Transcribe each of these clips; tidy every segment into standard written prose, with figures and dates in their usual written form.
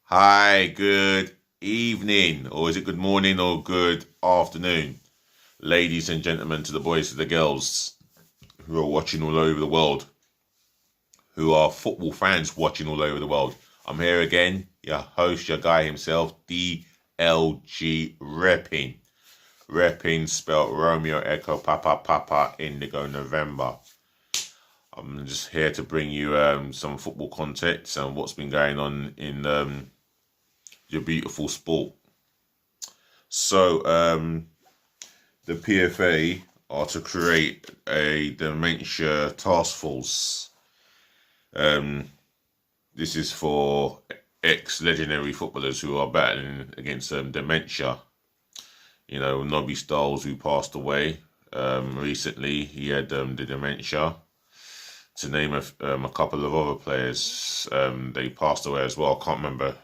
Hi, good evening, or is it good morning or good afternoon, ladies and gentlemen, to the boys and the girls who are watching all over the world, who are football fans watching all over the world. I'm here again, your host, your guy himself, DLG Reppin. Reppin spelled Romeo Echo Papa Papa Indigo November. I'm just here to bring you some football context and what's been going on in your beautiful sport. So, the PFA are to create a dementia task force. This is for ex-legendary footballers who are battling against dementia. You know, Nobby Stiles, who passed away recently, he had the dementia. To name a couple of other players, they passed away as well. I can't remember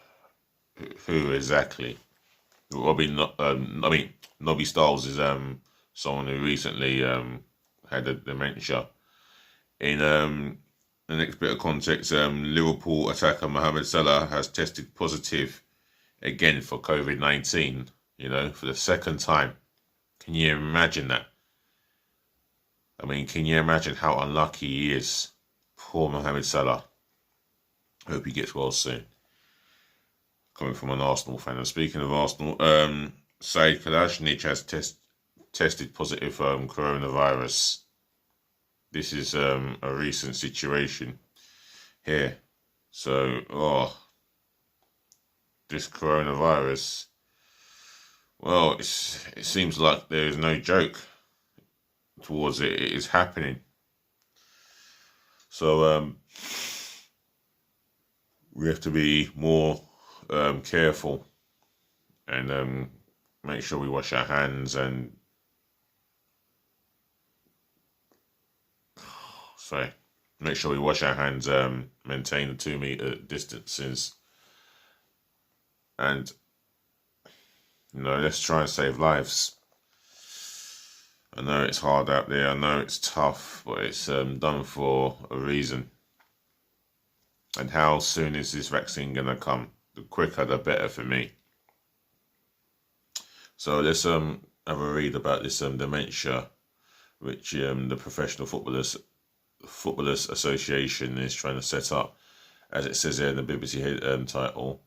who exactly. Nobby Stiles is someone who recently had a dementia. In the next bit of context, Liverpool attacker Mohamed Salah has tested positive again for COVID-19. You know, for the second time. Can you imagine that? I mean, can you imagine how unlucky he is? Poor Mohamed Salah. Hope he gets well soon. Coming from an Arsenal fan. And speaking of Arsenal, Kolasinac has tested positive coronavirus. This is a recent situation here. So, this coronavirus, well, it seems like there is no joke towards it. It is happening. So, we have to be more careful and make sure we wash our hands and make sure we wash our hands, maintain the 2 meter distances, and let's try and save lives. I know it's hard out there, I know it's tough, but it's done for a reason. And how soon is this vaccine gonna come? The quicker the better for me. So let's have a read about this dementia, which the Professional Footballers Association is trying to set up. As it says here in the BBC title,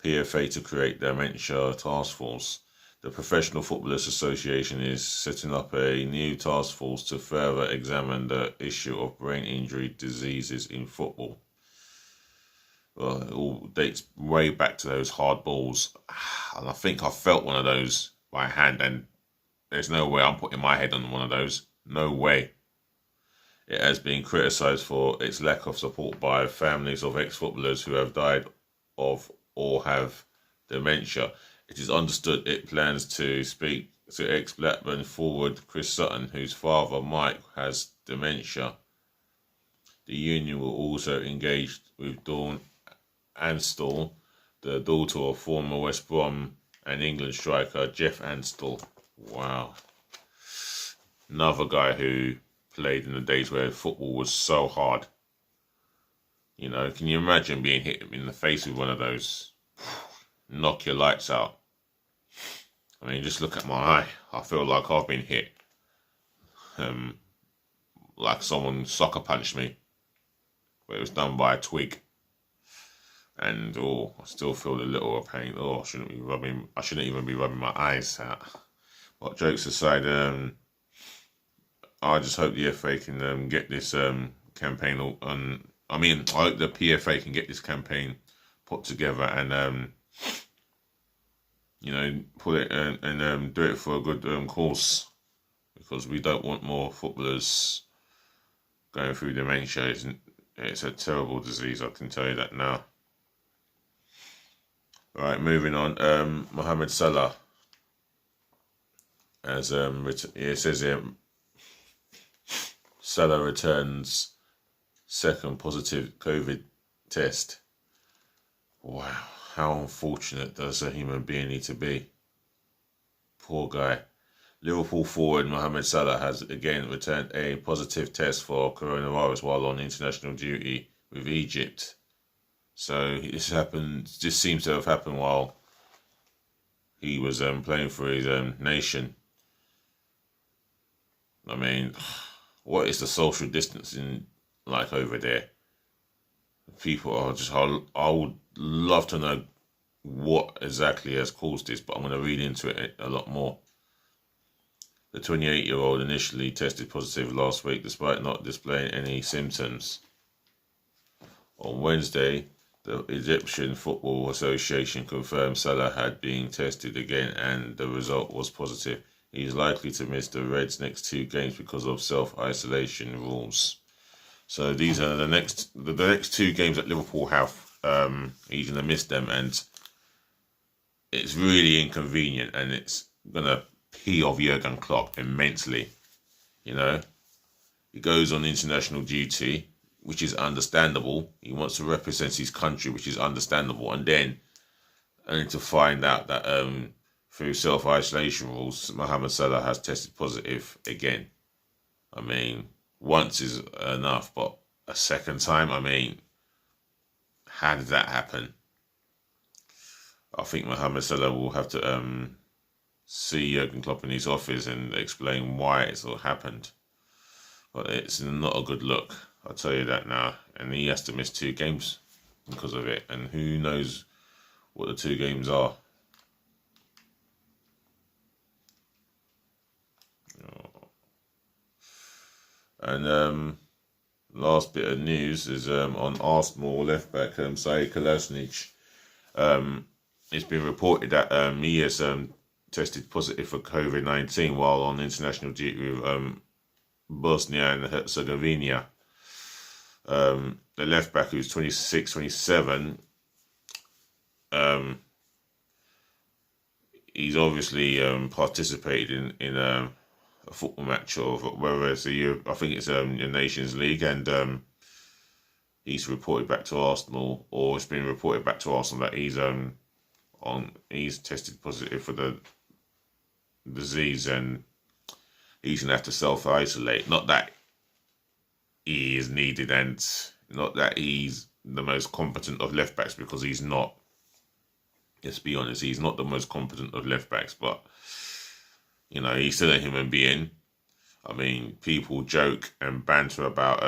PFA to create dementia task force. The Professional Footballers Association is setting up a new task force to further examine the issue of brain injury diseases in football. Well, it all dates way back to those hard balls. And I think I felt one of those by hand, and there's no way I'm putting my head on one of those. No way. It has been criticised for its lack of support by families of ex-footballers who have died of or have dementia. It is understood it plans to speak to ex-Blackburn forward Chris Sutton, whose father, Mike, has dementia. The union will also engage with Dawn Anstall, the daughter of former West Brom and England striker Jeff Anstall. Wow. Another guy who played in the days where football was so hard. You know, can you imagine being hit in the face with one of those? Knock your lights out. I mean, just look at my eye. I feel like I've been hit. Like someone sucker punched me. But it was done by a twig. And I still feel a little pain. I shouldn't even be rubbing my eyes out. But jokes aside, I just hope the FA can get this campaign on. I hope the PFA can get this campaign put together and put it and do it for a good cause, because we don't want more footballers going through dementia. It's a terrible disease, I can tell you that now. Right, moving on. Mohamed Salah, as it says here, Salah returns second positive COVID test. Wow, how unfortunate does a human being need to be? Poor guy. Liverpool forward Mohamed Salah has again returned a positive test for coronavirus while on international duty with Egypt. So this seems to have happened while he was playing for his nation. I mean, what is the social distancing like over there? People are just, I would love to know what exactly has caused this, but I'm going to read into it a lot more. The 28-year-old initially tested positive last week despite not displaying any symptoms. On Wednesday, the Egyptian Football Association confirmed Salah had been tested again and the result was positive. He is likely to miss the Reds' next 2 games because of self-isolation rules. So these are the next 2 games that Liverpool have. He's going to miss them, and it's really inconvenient, and it's going to pee off Jurgen Klopp immensely. You know, he goes on international duty, which is understandable. He wants to represent his country, which is understandable, and then only to find out that through self-isolation rules, Mohamed Salah has tested positive again. I mean, once is enough, but a second time, I mean, how did that happen? I think Mohamed Salah will have to see Jurgen Klopp in his office and explain why it's all happened. But it's not a good look, I'll tell you that now. And he has to miss 2 games because of it. And who knows what the 2 games are. And last bit of news is on Arsenal left back Kolasinac. It's been reported that he has tested positive for COVID-19 while on international duty with Bosnia and Herzegovina. The left back, who's 26, 27, he's obviously participated in a football match, or whether it's I think it's a Nations League, and he's reported back to Arsenal, or it's been reported back to Arsenal that he's tested positive for the disease, and he's gonna have to self-isolate. Not that he is needed, and not that he's the most competent of left backs, because he's not. Let's be honest, he's not the most competent of left backs, but you know, he's still a human being. I mean, people joke and banter about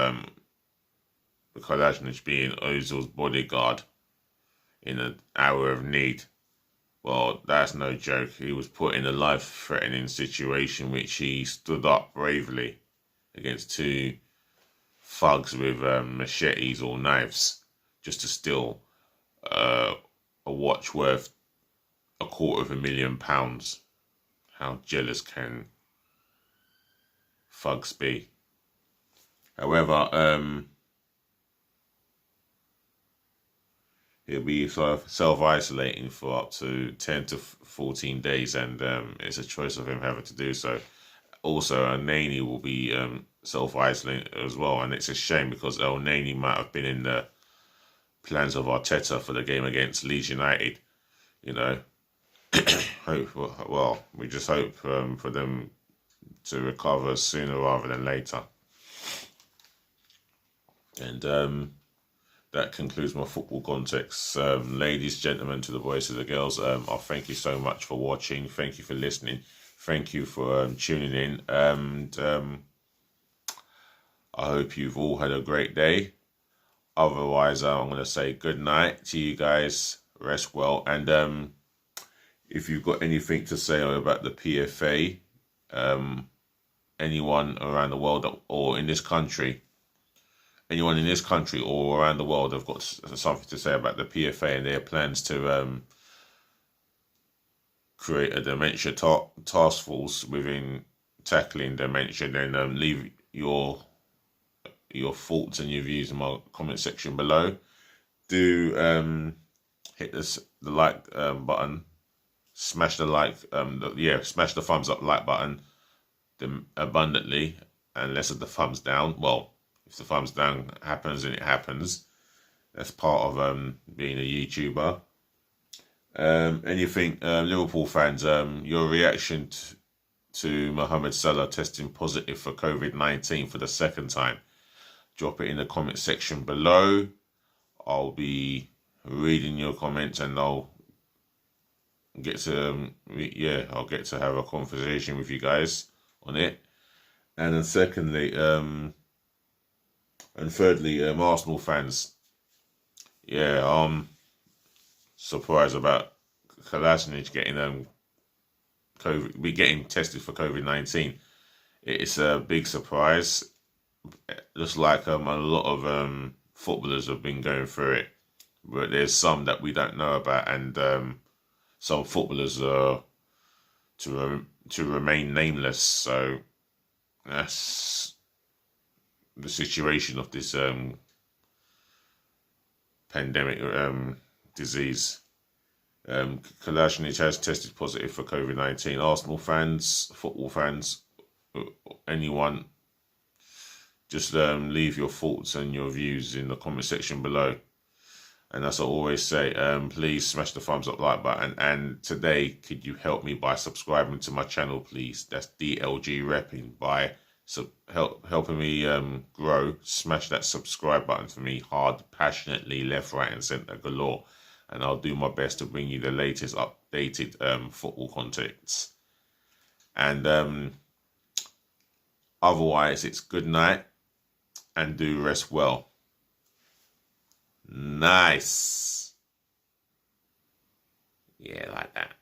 Kolasinac being Ozil's bodyguard in an hour of need. Well, that's no joke. He was put in a life-threatening situation, which he stood up bravely against 2 thugs with machetes or knives just to steal a watch worth £250,000. How jealous can thugs be? However, he'll be self-isolating for up to 10 to 14 days, and it's a choice of him having to do so. Also, Elneny will be self-isolating as well, and it's a shame because Elneny might have been in the plans of Arteta for the game against Leeds United. You know, we just hope for them to recover sooner rather than later. And that concludes my football context. Ladies, gentlemen, to the boys, to the girls, I thank you so much for watching. Thank you for listening. Thank you for tuning in. And I hope you've all had a great day. Otherwise, I'm going to say good night to you guys. Rest well. And if you've got anything to say about the PFA, anyone around the world or in this country, anyone in this country or around the world have got something to say about the PFA and their plans to create a dementia task force within tackling dementia, then leave your thoughts and your views in my comment section below. Do hit the like button, smash the like, smash the thumbs up like button abundantly, and less of the thumbs down. Well, if the thumbs down happens, then it happens. That's part of being a YouTuber. Anything, Liverpool fans, your reaction to Mohamed Salah testing positive for COVID-19 for the second time, drop it in the comment section below. I'll be reading your comments, and I'll get to I'll get to have a conversation with you guys on it. And then secondly, and thirdly, Arsenal fans, surprised about Kolasinac getting getting tested for COVID-19. It's a big surprise. It looks like a lot of footballers have been going through it, but there's some that we don't know about, and some footballers are to remain nameless. So that's the situation of this pandemic disease. Kolasinac has tested positive for COVID-19. Arsenal fans, football fans, anyone, just leave your thoughts and your views in the comment section below. And as I always say, please smash the thumbs up, like button. And today, could you help me by subscribing to my channel, please? That's DLG Reppin. By helping me grow, smash that subscribe button for me hard, passionately, left, right, and centre galore. And I'll do my best to bring you the latest updated football contents. And otherwise, it's good night and do rest well. Nice. Yeah, like that.